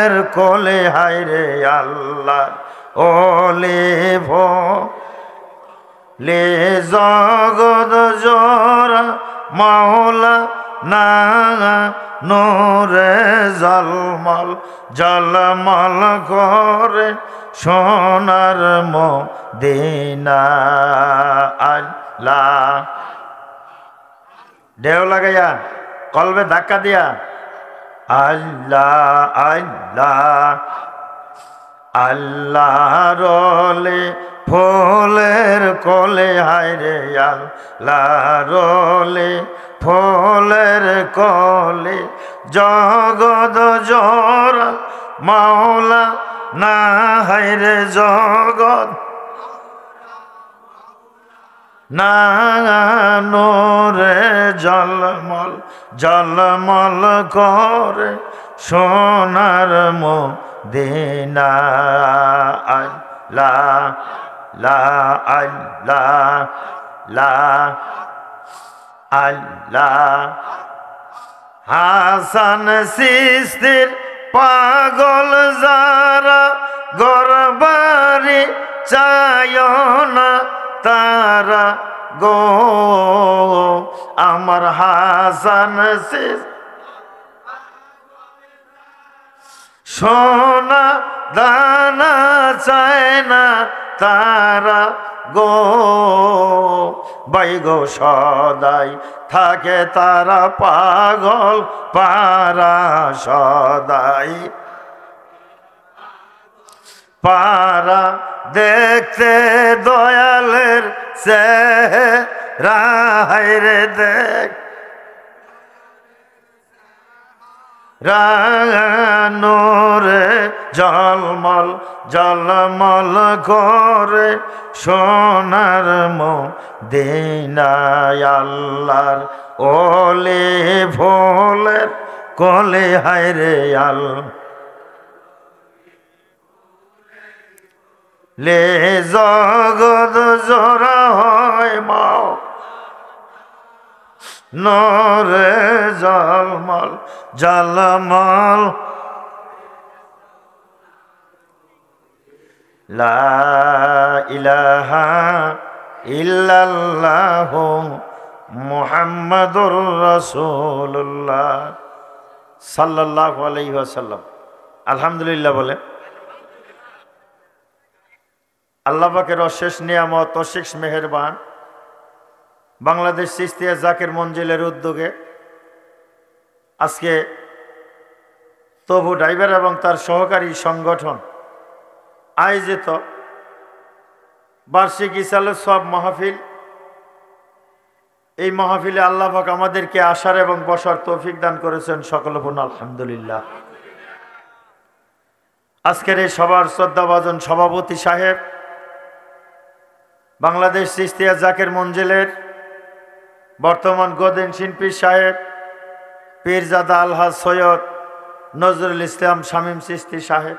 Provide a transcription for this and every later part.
ফলের কোলে হায়রে আল্লাহ ওলে লে জগৎ জোরা মাওলা না নূরে জলমল জলমল করে সোনার মদিনা আল্লাহ ঢেউ লাগাইয়া কলবে ধাক্কা দিয়া আল্লাহ আল্লাহ আল্লাহ রলে ফলের কোলে হায়রে আল্লাহ রলে ফলের কোলে জগৎ জোরা মাওলা না হায়রে জগৎ না নূরে জলমল জলমল করে সোনার মদিনা আল্লাহ লা আল্লাহ লা আল্লাহ হাসান সিস্তির পাগল যারা গরবারি চায় না তারা গো আমার হাসান সোনা দানা চায় না তারা গো বাইগো সদাই থাকে তারা পাগল পারা সদাই পারা দেখতে দয়ালের চেহারা হায়রে দেখ নূরে জলমল জলমল করে সোনার মদিনা আল্লাহর ওলে ফলের কোলে হায়রে আল্লাহ লে জগৎ জোড়া হয় মাও নূরে জলমল জলমল লা ইলাহা ইল্লাল্লাহু মুহাম্মাদুর রাসূলুল্লাহ সাল্লাল্লাহু আলাইহি ওয়াসাল্লাম। আলহামদুলিল্লাহ বলে আল্লাহ পাকের অশেষ নিয়ামত অশেষ মেহেরবান বাংলাদেশ চিশতিয়া জাকির মঞ্জিলের উদ্যোগে আজকে তবু ড্রাইভার এবং তার সহকারী সংগঠন আয়োজিত বার্ষিক ইসালে সব মাহফিল, এই মাহফিলে আল্লাহ পাক আমাদেরকে আসার এবং বসার তৌফিক দান করেছেন। সকলে বলুন আলহামদুলিল্লাহ। আজকের এই সবার শ্রদ্ধাভাজন সভাপতি সাহেব, বাংলাদেশ চিশতিয়া জাকির মঞ্জিলের বর্তমান গদিন শিল্পী সাহেব পীরজাদা আলহাজ সৈয়দ নজরুল ইসলাম শামীম চিশতি সাহেব,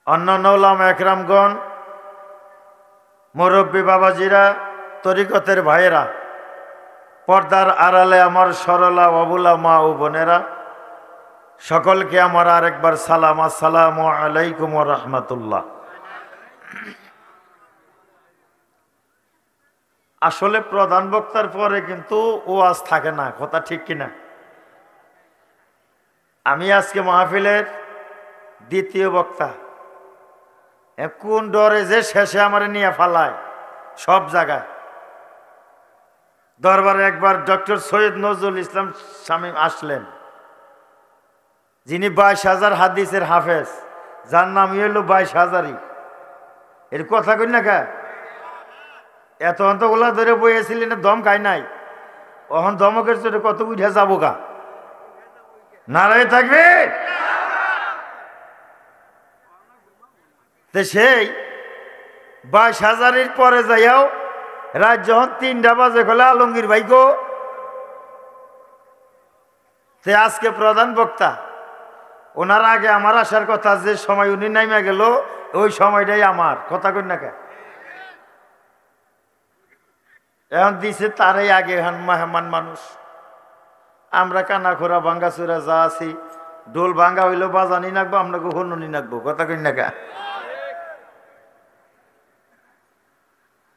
অন্যান্য উলামা একরামগণ, মুরব্বী বাবাজিরা, তরিকতের ভাইয়েরা, পর্দার আড়ালে আমার সরলা অবুলা মা ও বোনেরা, সকলকে আমার আরেকবার সালাম, আসসালামু আলাইকুম ওয়া রাহমাতুল্লাহ। আসলে প্রধান বক্তার পরে কিন্তু ওয়াজ থাকে না, কথা ঠিক কিনা? আমি আজকে মাহফিলের দ্বিতীয় বক্তা। কোন ডরে যে শেষে আমার নিয়ে ফালায় সব জায়গায়। দরবারে একবার ডক্টর সৈয়দ নজরুল ইসলাম শামীম আসলেন, যিনি 22,000 হাদিসের হাফেজ, যার নাম হলো 22,000ই। এর কথা কই না কা? এত অন্তগুলা ধরে বইয়েছিলেন, দম খাই নাই, অহন দমকের চোটে কত উঠে যাবো গা। নারায় থাকবে। সেই 22,000-এর পরে যাইয়াও রাত যখন 3টা বাজে খোলে আলমগীর ভাই গো, তে আজকে প্রধান বক্তা। ওনার আগে আমার আসার কথা, যে সময় উনি নাইমা গেল ওই সময়টাই আমার, কথা কই না কে? এখন দিছে তারাই আগে, এখন মেহমান মানুষ। আমরা কানা খোরা ভাঙ্গাচুরা যা আছি ডোল ভাঙ্গা হইলেও বাজানি নাকবো, আপনাকে হনুনি নাকবো, কথা কই না কা?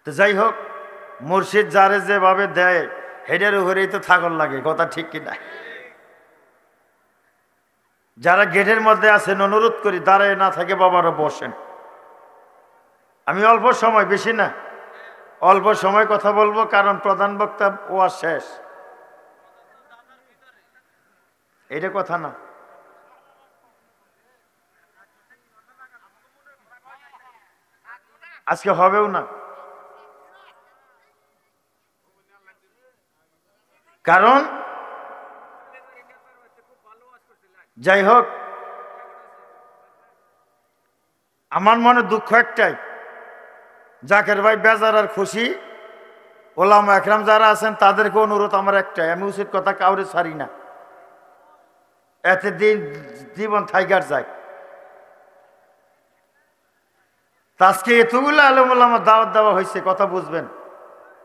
তো যাই হোক, মুর্শিদ যারে যেভাবে দেয় হেডের উপরেই তো থাকর লাগে, কথা ঠিক কিনা? যারা গেটের মধ্যে আছেন অনুরোধ করি দাঁড়ায় না থাকে বাবারা বসেন। আমি অল্প সময়, বেশি না, অল্প সময় কথা বলবো, কারণ প্রধান বক্তা ওয়াজ শেষ। এটা কথা না, আজকে হবেও না, কারণ যাই হোক আমার মনে দুঃখ একটাই, জাকের ভাই বেজার আর খুশি, ওলামা একরাম যারা আছেন তাদেরকে অনুরোধ আমার একটাই, আমি উচিত কথা কাউরে ছাড়ি না, এতে দিন জীবন থাইগার যায়। আজকে এতগুলো আলেম ওলামা দাওয়াত দেওয়া হয়েছে, কথা বুঝবেন,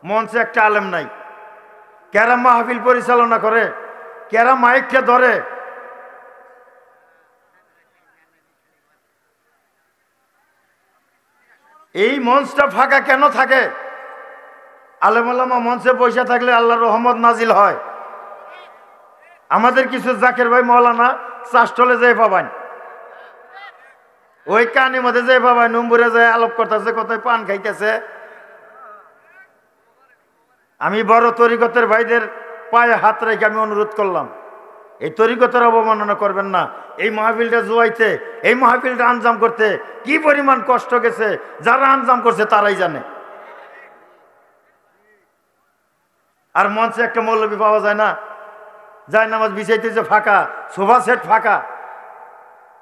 মঞ্চে একটা আলেম নাই, কেরা মাহফিল পরিচালনা করে, কেরা মাইকটা ধরে, এই মঞ্চটা ফাঁকা কেন থাকে? আলেম ওলামা মঞ্চে বসে থাকলে আল্লাহর রহমত নাজিল হয়। আমাদের কিছু জাকের ভাই মৌলানা চাষটলে যেয়ে পাবেন, ওই কানের মধ্যে যেয়ে পাবেন, নম্বরে যায় আলাপ করতেছে, কোথায় পান খাইতেছে। আমি বড় তরিকতের ভাইদের পায়ে হাত রেখে আমি অনুরোধ করলাম, এই তরিকতের অবমাননা করবেন না। এই মাহফিলটা জুয়াইতে, এই মাহফিলটা আঞ্জাম করতে কি পরিমাণ কষ্ট গেছে, যারা আঞ্জাম করছে তারাই জানে। আর মঞ্চে একটা মৌলবী পাওয়া যায় না, যায় নামাজ বিছাইতেছে ফাঁকা, সোফা সেট ফাঁকা,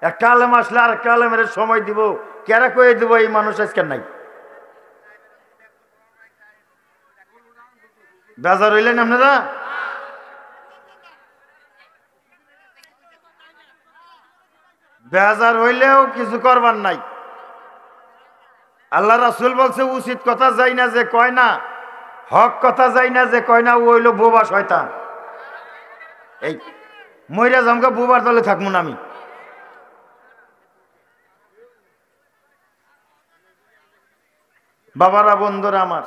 একটা আলেম আসলে আর একটা আলেমের সময় দিব, কেরা কয়ে দিব, এই মানুষ আজকে নাই। বেজার হইলেন আপনারা? বেজার হইলেও কিছু করবার নাই। আল্লাহ রাসূল বলছে উচিত কথা যাই না যে কয় না, হক কথা যাই না যে কয় না, ও হইল বোবা শয়তান। এই মইরা জামকা বুবার দলে থাকবো না আমি। বাবারা, বন্ধুরা আমার,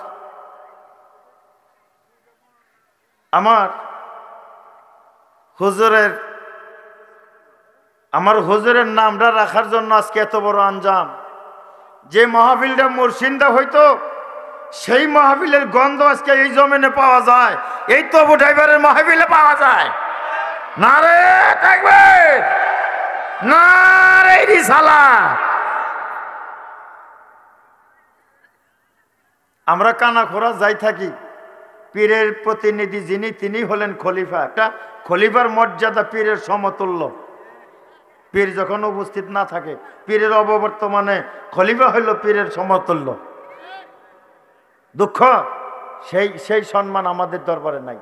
আমার হুজুরের নামটা রাখার জন্য আজকে এত বড় আঞ্জাম। যে মাহফিলটা মুর্শিদা হইতো, সেই মাহফিলের গন্ধ আজকে এই জমিনে পাওয়া যায়, এই তবু ড্রাইভারের মাহফিলে পাওয়া যায়। নারে তাকবীর, নারে রিসালাত। আমরা কানাখোরা যাই থাকি, পীরের প্রতিনিধি যিনি তিনি হলেন খলিফা। একটা খলিফার মর্যাদা পীরের সমতুল্য। পীর যখন উপস্থিত না থাকে, পীরের অববর্তমানে খলিফা হইল পীরের সমতুল্য। দুঃখ সেই সম্মান আমাদের দরবারে নাই।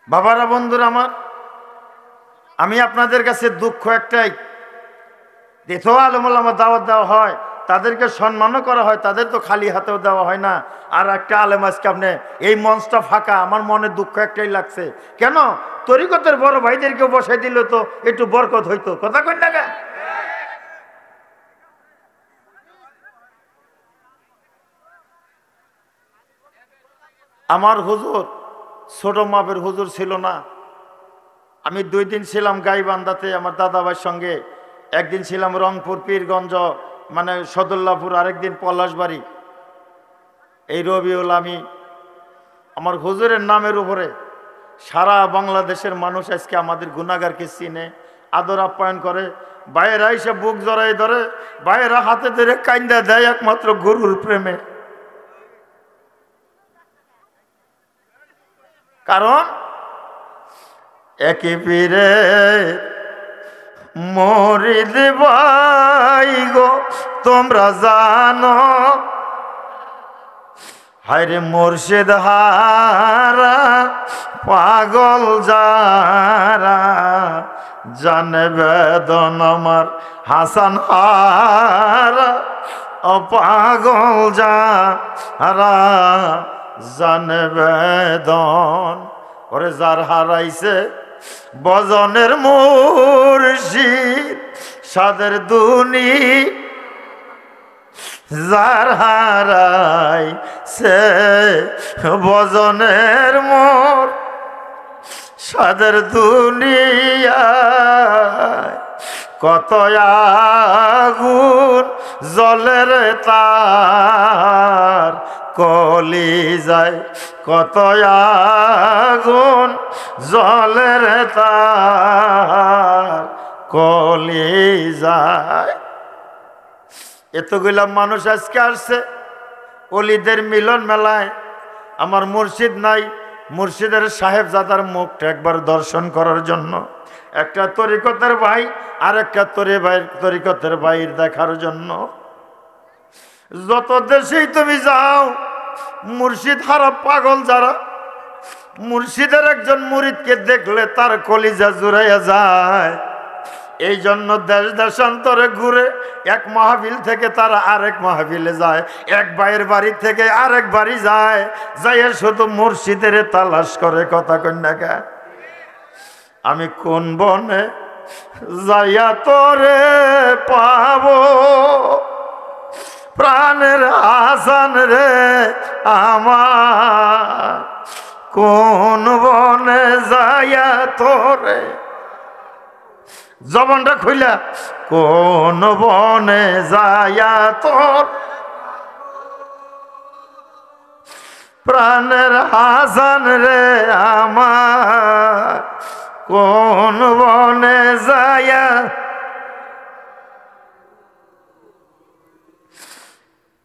বাবারা, বন্ধুরা আমার, আমি আপনাদের কাছে দুঃখ একটাই, যেত আলেমুল আমার দাওয়াত দেওয়া হয়, তাদেরকে সম্মানও করা হয়, তাদের তো খালি হাতেও দেওয়া হয় না। আর একটা আলেম আজকে আপনি এই মঞ্চটা ফাঁকা, আমার মনে দুঃখ একটাই লাগছে। কেন? তরিকতের বড় ভাইদেরকে বসাই দিল তো একটু বরকত হইতো, কথা কই না? আমার হুজুর ছোট মাপের হুজুর ছিল না। আমি 2 দিন ছিলাম গাইবান্ধাতে আমার দাদাভাইয়ের সঙ্গে, একদিন ছিলাম রংপুর পীরগঞ্জ মানে সদুল্লাপুর, আরেকদিন পলাশবাড়ি। এই রবিউল আমি আমার হুজুরের নামের উপরে সারা বাংলাদেশের মানুষ আজকে আমাদের গুনাহগারকে চিনে, আদর আপ্যায়ন করে। ভাইয়েরা এসে বুক জড়াই ধরে, ভাইয়েরা হাতে ধরে কাইন্দা দেয় একমাত্র গরুর প্রেমে। কারণ একই পীরে মরিদ ভাই গো, তোমরা জানো হায়রে মুর্শিদ হারা পাগল যারা, জানে বেদন আমার হাসান হারা পাগল যারা, জানবেদন। ওরে যার হারাইছে বজনের মুর্শিদ সাদের দুনি, যার হারাইছে বজনের মোর সাদের দুনিয়ায়, কত আগুন জলের তার কলিজায়, কত আগুন জলের তার কলিজায়। এতগুলা মানুষ আজকে আসছে অলিদের মিলন মেলায়, আমার মুর্শিদ নাই, মুর্শিদের সাহেবজাদার মুখটা একবার দর্শন করার জন্য, একটা তরিকতের ভাই আর একটা তরিকতের ভাইয়ের দেখার জন্য। যত দেশেই তুমি যাও, মুর্শিদ হারা পাগল যারা, মুর্শিদের একজন মুরিদকে দেখলে তার কলিজা জুড়াইয়া যায়। এই জন্য দেশ দেশান্তরে ঘুরে এক মাহফিল থেকে তারা আরেক মাহফিলে যায়, এক ভাইয়ের বাড়ি থেকে আরেক বাড়ি যায়, যাইয়া শুধু মুর্শিদের তালাশ করে। কথা কন্যাকা, আমি কোন বনে যাইয়া তোরে পাবো, প্রাণের আসান রে আমার, কোন বনে যাইয়া তোরে, জবানটা খুইলা, কোন বনে যাইয়া তোর প্রাণের হাসান রে আমার, কোন বনে যাইয়া,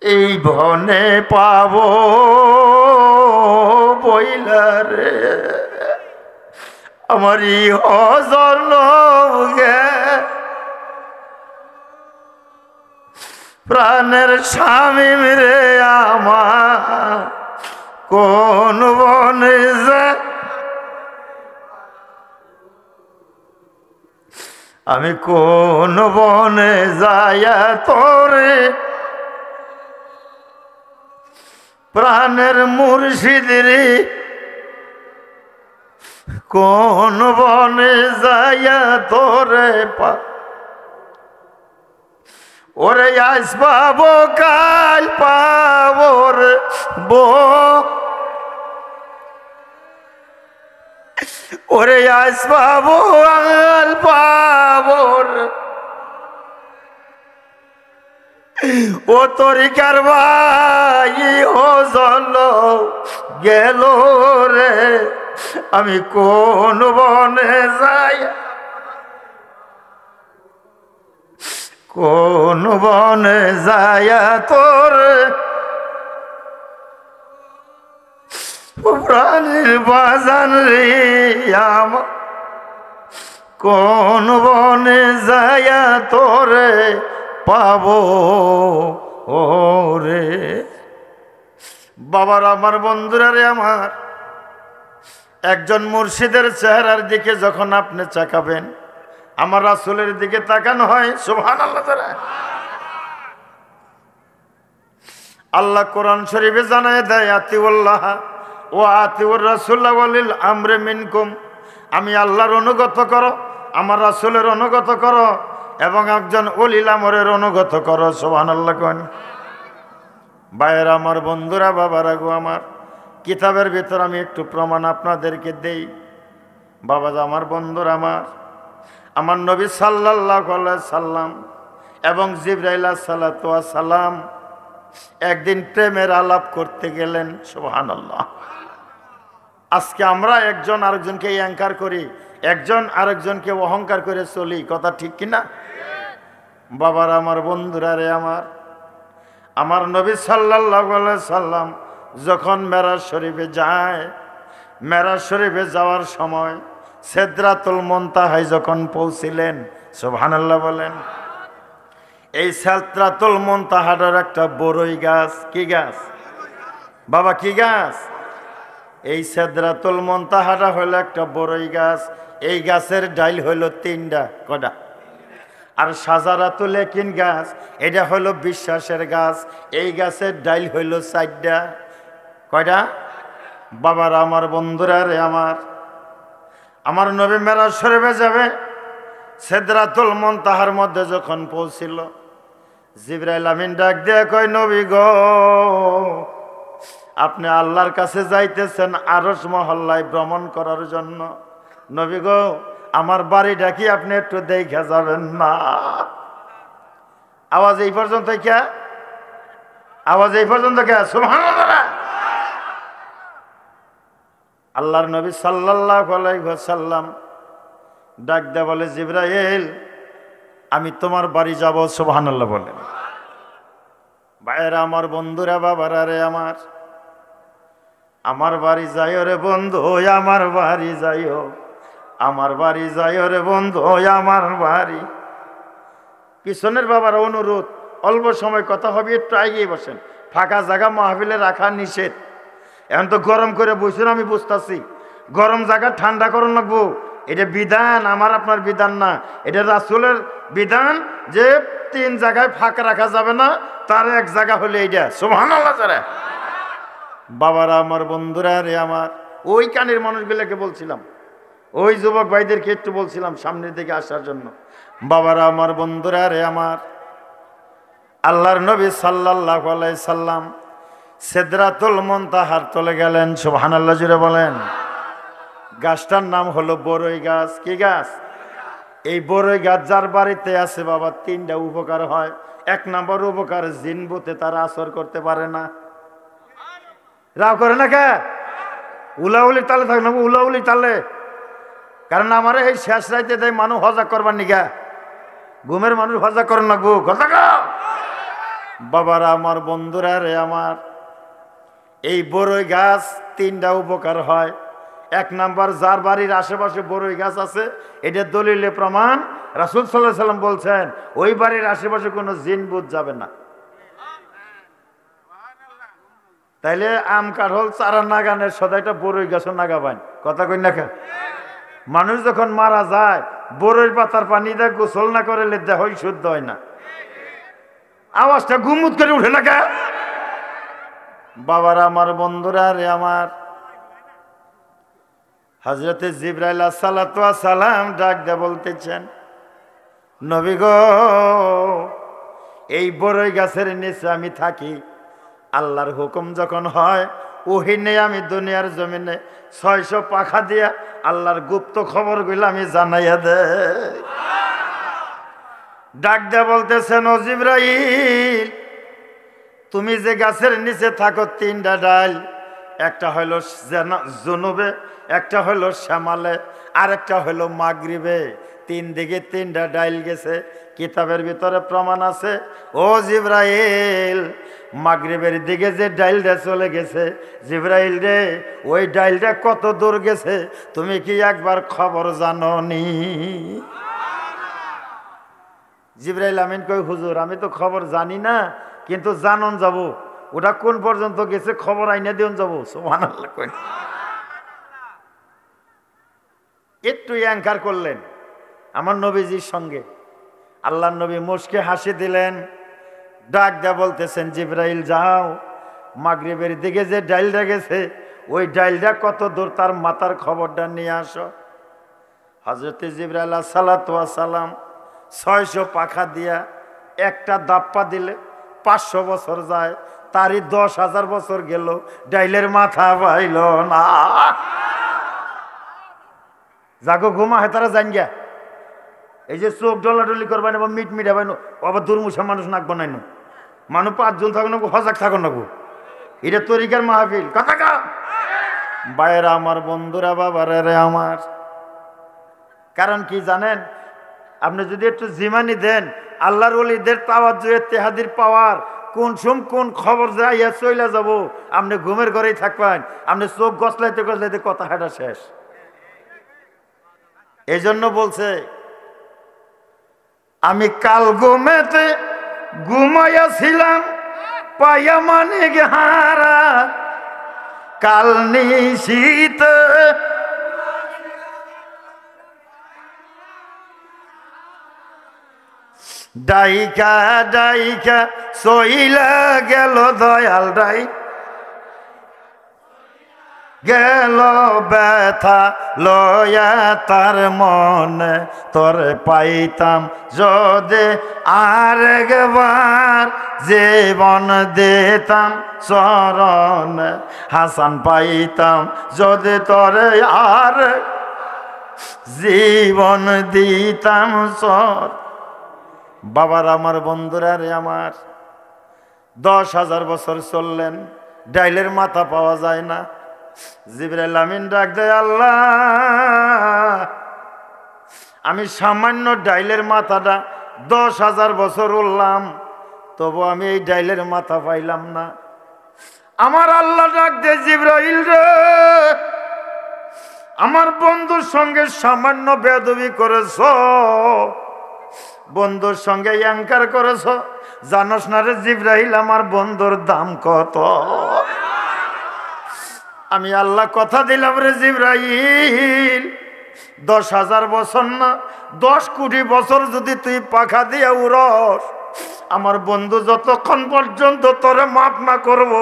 এই বনে পাবো বইলা রে আমারই হজর গে, প্রাণের স্বামী রে আমার, কোন বনে যায়, আমি কোন বনে যাইয়া তোরে প্রাণের মুর্শিদ রে, কোন বনে যাইয়া তোরে পা, ওরে আজ পাবো কাল পাবো রে বো, ওরে আজ পাবো কাল পাবো রে, ও তরিকার ভাই হজল গেল রে, আমি কোন বনে যাই, কোন বনে যাইয়া তোর প্রাণীর বাজান রে আমার, কোন বনে যাইয়া তোরে পাবো ও রে। বাবার আমার বন্ধুরা রে আমার, একজন মুর্শিদের চেহারার দিকে যখন আপনি তাকাবেন, আমার রাসূলের দিকে তাকানো হয়। সুবহানাল্লাহ। আল্লাহ কোরআন শরীফে জানায় দেয়, আতিউল্লাহ ও আতিউর রাসূলা ওয়ালিল আমরি মিনকুম, আমি আল্লাহর অনুগত করো, আমার রাসূলের অনুগত করো, এবং একজন ওলিল আমরের অনুগত করো। সুবহানাল্লাহ। কোন ভাইয়েরা আমার, বন্ধুরা, বাবারা গো আমার, কিতাবের ভিতর আমি একটু প্রমাণ আপনাদেরকে দেই। বাবা আমার, বন্ধুরা আমার, আমার নবী সাল্লাল্লাহু আলাইহি সাল্লাম এবং জিবরাইল সালাতু ওয়াস সালাম একদিন প্রেমের আলাপ করতে গেলেন। সুবহানাল্লাহ। আজকে আমরা একজন আরেকজনকে অহংকার করি, একজন আরেকজনকে অহংকার করে চলি। কথা ঠিক কিনা? বাবার আমার, বন্ধুরা রে আমার, আমার নবী সাল্লাল্লাহু আলাইহি সাল্লাম যখন মেরাজ শরীফে যায়, মেরাজ শরীফে যাওয়ার সময় সিদরাতুল মুনতাহায় যখন পৌঁছিলেন, সুবহানাল্লাহ বলেন। এই সিদরাতুল মুনতাহার একটা বড়ই গাছ। কি গাছ বাবা? কি গাছ? এই সিদরাতুল মুনতাহাটা হলো একটা বড়ই গাছ। এই গাছের ডাইল হলো 3টা। কটা? আর শাজারাতুল ইয়াকিন গাছ, এটা হলো বিশ্বাসের গাছ। এই গাছের ডাইল হইল 4টা। কয়টা? বাবার আমার বন্ধুরা রে আমার নবী মেরাজ শরীফে যাবে, সিদরাতুল মুনতাহার মধ্যে যখন পৌঁছিল, জিবরাইল আমিন ডাক দিয়ে কয়, নবী গো, আপনি আল্লাহর কাছে যাইতেছেন আরশ মহল্লায় ভ্রমণ করার জন্য। নবী গো, আমার বাড়িটা কি আপনি একটু দেখে যাবেন না? আওয়াজ এই পর্যন্ত কে? আওয়াজ এই পর্যন্ত কে? সুবহানাল্লাহ। আল্লাহর নবী সাল্লাল্লাহু আলাইহি ওয়াসাল্লাম ডাক দেয়া বলে, জিবরাইল, আমি তোমার বাড়ি যাব। সুবহানাল্লাহ বলেন। ভাইয়েরা আমার, বন্ধুরা, বাবারা রে আমার বাড়ি যাইও রে বন্ধু, আমার বাড়ি যাইও, আমার বাড়ি যাইও রে বন্ধু, আমার বাড়ি। পিছনের বাবার অনুরোধ, অল্প সময় কথা হবে, একটু এগিয়ে বসেন। ফাঁকা জায়গা মাহফিলে রাখা নিষেধ। এখন তো গরম করে বসুন, আমি বুঝতেছি। গরম জায়গা ঠান্ডা করুন লাগবো, এটা বিধান, আমার আপনার বিধান না, এটা রাসূলের বিধান যে 3 জায়গায় ফাঁকা রাখা যাবে না, তার এক জায়গা হলে এইটা। সুবহানাল্লাহ। যারা বাবারা আমার, বন্ধুরা রে ওই কানের মানুষগুলোকে বলছিলাম, ওই যুবক ভাইদেরকে একটু বলছিলাম সামনের দিকে আসার জন্য। বাবারা আমার, বন্ধুরা রে আল্লাহর নবী সাল্লাল্লাহু আলাইহি সাল্লাম সিদরাতুল মুনতাহার চলে গেলেন। সুবহানাল্লাহ জুড়ে বলেন। গাছটার নাম হলো বড়ই গাছ। কি গাছ? এই বড়ই গাছ যার বাড়িতে আছে বাবা, 3টা উপকার হয়। 1 নম্বর উপকার, জিন ভূতে তারা আসর করতে পারে না। রাও করে না কে? উলাউলি তালে থাক না, উলাউলি তালে। কারণ আমার এই শেষ রাইতে দেয় মানুষ হজা করবার নিগা, ঘুমের মানুষ হজা করেন না গো। কথা বাবারা আমার, বন্ধুরা রে এই বড়ই গাছ 3টা উপকার হয়। 1 নাম্বার, যার বাড়ির আশেপাশে বড়ই গাছ আছে, এটা দলিলে প্রমাণ, রাসূল সাল্লাল্লাহু আলাইহি সাল্লাম বলছেন, ওই বাড়ির আশেপাশে কোনো জিন ভূত যাবে না। তাইলে আম কাঠল চারা নাগানের সদাইটা বড়ই গাছও নাগাবেন। কথা কই না? মানুষ যখন মারা যায়, বড়ই পাতার পানি দিয়ে গোসল না করে দেহ শুদ্ধ হয় না। আওয়াজটা গুমুত করে উঠে না কে? বাবারা আমার, বন্ধুরা রে হযরতে জিবরাইল আলাইহিস সালাম ডাক দিয়ে বলতেছেন, নবী গো, এই বড়ই গাছের নিচে আমি থাকি। আল্লাহর হুকুম যখন হয়, ওহী নিয়ে আমি দুনিয়ার জমিনে 600 পাখা দিয়া আল্লাহর গুপ্ত খবরগুলো আমি জানাইয়া দে। ডাক দিয়া বলতেছেন, ও জিবরাইল, তুমি যে গাছের নিচে থাকো 3টা ডাল, একটা হইল জুনুবে, একটা হইল শ্যামালে, আর একটা হইল মাগরিবে। 3 দিকে 3টা ডাইল গেছে। কিতাবের ভিতরে প্রমাণ আছে, ও জিবরাইল, মাগরিবের দিকে যে ডাইলটা চলে গেছে, জিবরাইল রে, ওই ডাইলটা কত দূর গেছে তুমি কি একবার খবর জানো নি? জিবরাইল আমিন কই, হুজুর, আমি তো খবর জানি না, কিন্তু জানন যাব, ওটা কোন পর্যন্ত গেছে খবর আইনা দিন যাব। সুবহানাল্লাহ কই। একটু অ্যাঙ্কার করলেন আমার নবীজির সঙ্গে। আল্লাহর নবী মুস্কে হাসি দিলেন, ডাক দেয়া বলতেছেন, জিবরাইল যাও, মাগরিবের দিকে যে ডাইলটা গেছে, ওই ডাইলটা কত দূর তার মাথার খবরটা নিয়ে আসো। হযরতে জিবরাইল আলাইহিস সালাম 600 পাখা দিয়া একটা দাপ্পা দিলে 500 বছর যায়, তারই 10,000 বছর গেল, ডাইলের মাথা পাইল না। যাগো ঘুমা হয় তারা জান গিয়া, এই যে চোখ ডলাডলি করবেন এবং মিট মিটাবেন, আবার দুর্মুষা মানুষ নাক বানাইন, মানুষ 5 জন থাকুন, হজাক থাকুন নাকো, এটা তরিকার মাহফিল। কথা কা বাইরা আমার, বন্ধুরা, বাবারা রে কারণ কি জানেন? আপনি যদি একটু জিমানি দেন, আল্লাহর ওলিদের তাওয়াজ্জুহ ইত্তেহাদির পাওয়ার, কোন কোন খবর যাইয়া চইলা যাব, আপনি ঘুমের ঘরেই থাকবেন, আপনি চোখ গছলাইতে গছলাইতে কথা হাঁটা শেষ। এই জন্য বলছে, আমি কাল ঘুমেতে ঘুমাইয়াছিলাম, পাইয়া মানিক হারা, কাল নিশীত ডাইকা ডাইকা সইলা গেল দয়াল ডাই। গেল ব্যথা লয়া তার মনে, তোরে পাইতাম যদি আরেকবার, জীবন দিতাম চরণে, হাসান পাইতাম যদি তোরে আর জীবন দিতাম চর। বাবার আমার, বন্ধুরা রে আমার, 10,000 বছর চললেন, ডাইলের মাথা পাওয়া যায় না। জিবরাইল আমিন ডাক দেয়, আল্লাহ আমি সামান্য ডাইলের মাথাটা 10,000 বছর উঠলাম, তবু আমি এই ডাইলের মাথা পাইলাম না। আমার আল্লাহ ডাক দেয়, জিবরাইল রে, আমার বন্ধুর সঙ্গে সামান্য বেয়াদবি করেছ, বন্ধুর সঙ্গে অ্যাঙ্কার করেছ, জানোস না রে জিবরাইল আমার বন্ধুর দাম কত? আমি আল্লাহ কথা দিলাম রে জিবরাইল, 10,000 বছর না 10 কোটি বছর যদি তুই পাখা দিয়ে উড়স, আমার বন্ধু যতক্ষণ পর্যন্ত তোরে মাফ না করব,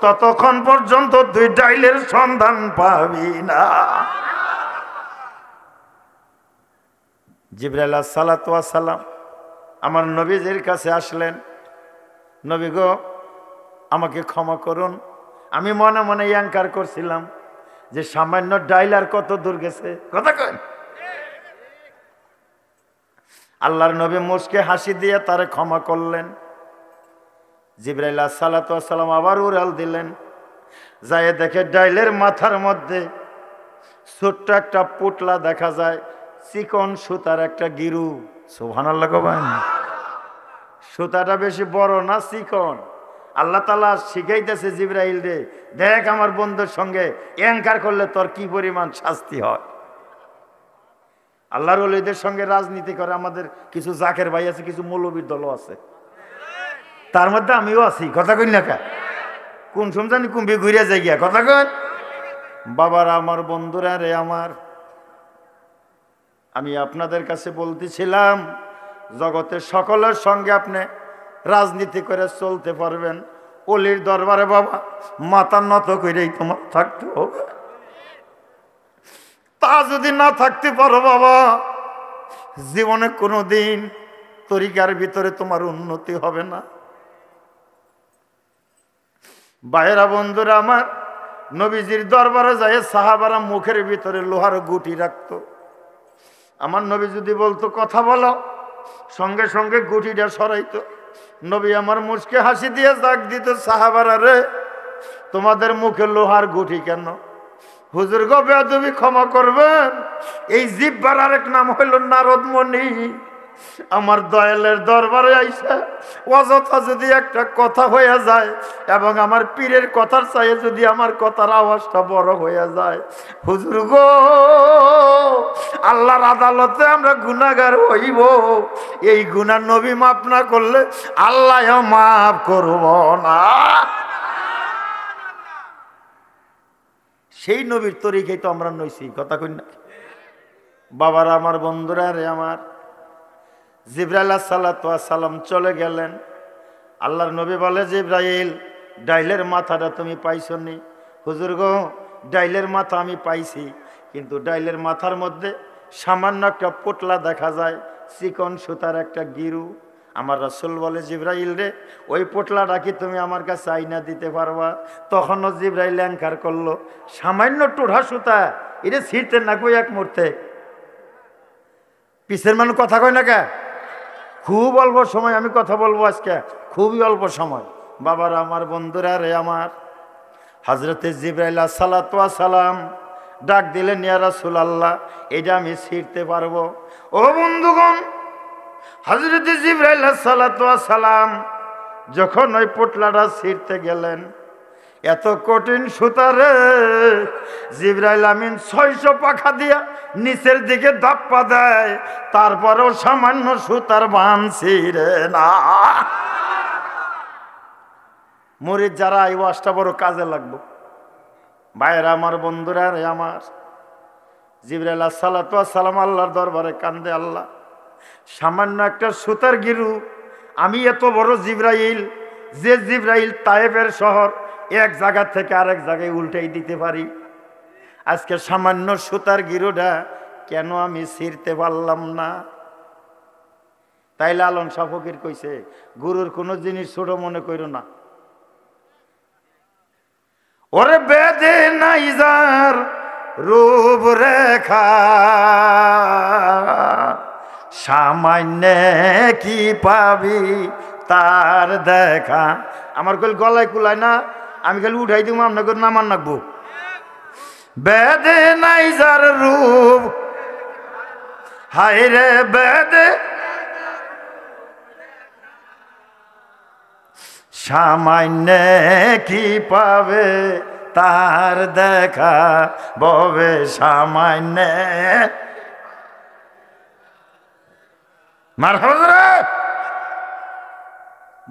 ততক্ষণ পর্যন্ত তুই ডাইলের সন্ধান পাবি না। জিবরাইল সালাতু ওয়াস সালাম আমার নবীজির কাছে আসলেন, নবী গো আমাকে ক্ষমা করুন, আমি মনে মনে অ্যাঙ্কার করছিলাম যে সামান্য ডাইল আর কত দূর গেছে, কথা কন। আল্লাহর নবী মুচকে হাসি দিয়ে তারে ক্ষমা করলেন। জিবরাইল সালাতু ওয়াস সালাম আবার উড়াল দিলেন, যায় দেখে ডাইলের মাথার মধ্যে ছোট্ট একটা পুটলা দেখা যায়, চিকন সুতার একটা গিরু। সুবহানাল্লাহ কবেন। সুতাটা বেশি বড় না, চিকন। আল্লাহ তাআলা শিখাইতেছে জিবরাইল রে, দেখ আমার বন্ধুর সঙ্গে অ্যাঙ্কার করলে তোর কি পরিমাণ শাস্তি হয়। আল্লাহর ওলিদের সঙ্গে রাজনীতি করে আমাদের কিছু জাকের ভাই আছে, কিছু মৌলবীর দলও আছে, তার মধ্যে আমিও আছি, কথা কই না কা, কোন সমজানি কুম্ভি ঘুরে যাই গিয়া, কথা কন। বাবারা আমার, বন্ধুরা রে আমার, আমি আপনাদের কাছে বলতেছিলাম জগতের সকলের সঙ্গে আপনি রাজনীতি করে চলতে পারবেন, অলির দরবারে বাবা মাথা নত করেই তোমার থাকতে হবে। তা যদি না থাকতে পারো বাবা, জীবনে কোনোদিন তরিকার ভিতরে তোমার উন্নতি হবে না। ভাইয়েরা বন্ধুরা আমার, নবীজির দরবারে যায় সাহাবারা মুখের ভিতরে লোহার গুটি রাখতো। আমার নবী যদি বলতো কথা বলো, সঙ্গে সঙ্গে গুটিটা সরাইতো। নবী আমার মুচকে হাসি দিয়ে ডাক দিত, সাহাবারা রে তোমাদের মুখে লোহার গুটি কেন? হুজুর গো বেয়াদবি ক্ষমা করবেন, এই জিহ্বার আরেক নাম হইল নারদমণি। আমার দয়ালের দরবারে আইসা অযথা যদি একটা কথা হয়ে যায় এবং আমার পীরের কথার চাইয়ে যদি আমার কথার আওয়াজটা বড় হয়ে যায়, হুজুর গো আল্লাহর আদালতে আমরা গুনাহগার হইব, এই গুনাহ নবী মাফ না করলে আল্লাহ মাফ করব না। সেই নবীর তরিকাই তো আমরা নইছি, কথা কই না। বাবারা আমার, বন্ধুরা রে আমার, জিবরাইল সালাতু ওয়াস সালাম চলে গেলেন। আল্লাহর নবী বলে, জিবরাইল ডাইলের মাথাটা তুমি পাইছো নি? হুজুর গো ডাইলের মাথা আমি পাইছি, কিন্তু ডাইলের মাথার মধ্যে সামান্য একটা পোটলা দেখা যায়, চিকন সুতার একটা গিরু। আমার রাসূল বলে, জিবরাইল রে ওই পোটলাটা কি তুমি আমার কাছে আইনা দিতে পারবা? তখনও জিবরাইল অ্যাঙ্কার করলো, সামান্য টোঢা সুতা, এটা ছিঁড়তে না কই এক মুহূর্তে। পিছের মানুষ কথা কয় না কে, খুব অল্প সময় আমি কথা বলবো আজকে, খুবই অল্প সময়। বাবারা আমার, বন্ধুরা রে আমার, হযরতে জিবরাইল সালাতু ওয়াস সালাম ডাক দিলেন, ইয়া রাসূলুল্লাহ এটা আমি ছিঁড়তে পারবো? ও বন্ধুগণ, হযরতে জিবরাইল সালাতু ওয়াস সালাম যখন ওই পোটলাটা ছিঁড়তে গেলেন, এত কঠিন সুতারে জিবরাইল আমিন 600 পাখা দিয়া নিচের দিকে ধাপ্পা দেয়, তারপরেও সামান্য সুতার বান ছিঁড়ে না। মুরিদ যারা এই ওয়াজটা বড় কাজে লাগবো। ভাইয়েরা আমার, বন্ধুরা রে আমার, জিবরাইল সালাতু ওয়াস সালাম আল্লাহর দরবারে কান্দে, আল্লাহ সামান্য একটা সুতার গিরু, আমি এত বড় জিবরাইল, যে জিবরাইল তায়েফের শহর এক জায়গা থেকে আরেক জায়গায় উল্টাই দিতে পারি, আজকে সামান্য সুতার গিরুটা কেন আমি ছিঁড়তে পারলাম না? তাই লালন শাহ ফকির কইছে, গুরুর কোনো জিনিস ছোট মনে করো না। ওরে বেদে নাই যার রূপরেখা, সামান্য কি পাবি তার দেখা। আমার কল গলায় কুলায় না, আমি খালি উঠাই দিব, আপনাকে নামান রাখবো। বেদে নাই যার রূপ, হায় রে বেদে সামান্য কি পাবে তার দেখা ববে, সামান্য মারহাবা।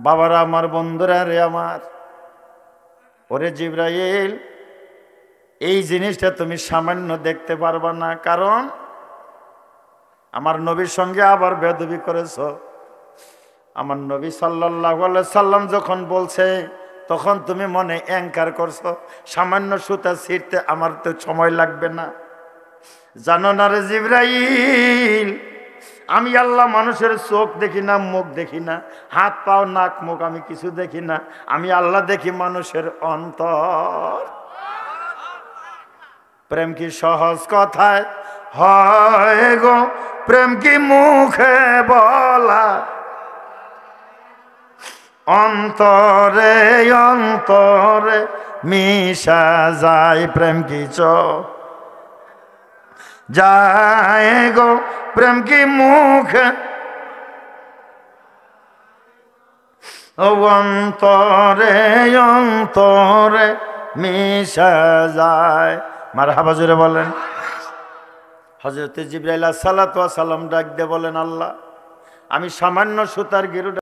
বাবারা আমার, বন্ধুরা রে আমার, ওরে জিবরাইল, এই জিনিসটা তুমি সামান্য দেখতে পারবা না, কারণ আমার নবীর সঙ্গে আবার বেয়াদবি করেছ। আমার নবী সাল্লাল্লাহু আলাইহি সাল্লাম যখন বলছে তখন তুমি মনে অ্যাঙ্কার করছো, সামান্য সুতা ছিঁড়তে আমার তো সময় লাগবে না। জানো না রে জিবরাইল, আমি আল্লাহ মানুষের চোখ দেখি না, মুখ দেখি না, হাত পাও নাক মুখ আমি কিছু দেখি না, আমি আল্লাহ দেখি মানুষের অন্তর। প্রেম কি সহজ কথায় হয় গো, প্রেম কি মুখে বলা, অন্তরে অন্তরে মিশা যায়, প্রেম কি যায় গো, প্রেম কি মুখে অন্তরে অন্তরে মিশা যায়। মারহাবা জোরে বলেন। হযরত জিবরাইল আলাইহিস সালাতু ওয়াস সালাম ডাক দিয়ে বলেন, আল্লাহ, আমি সামান্য সুতার গিরুটা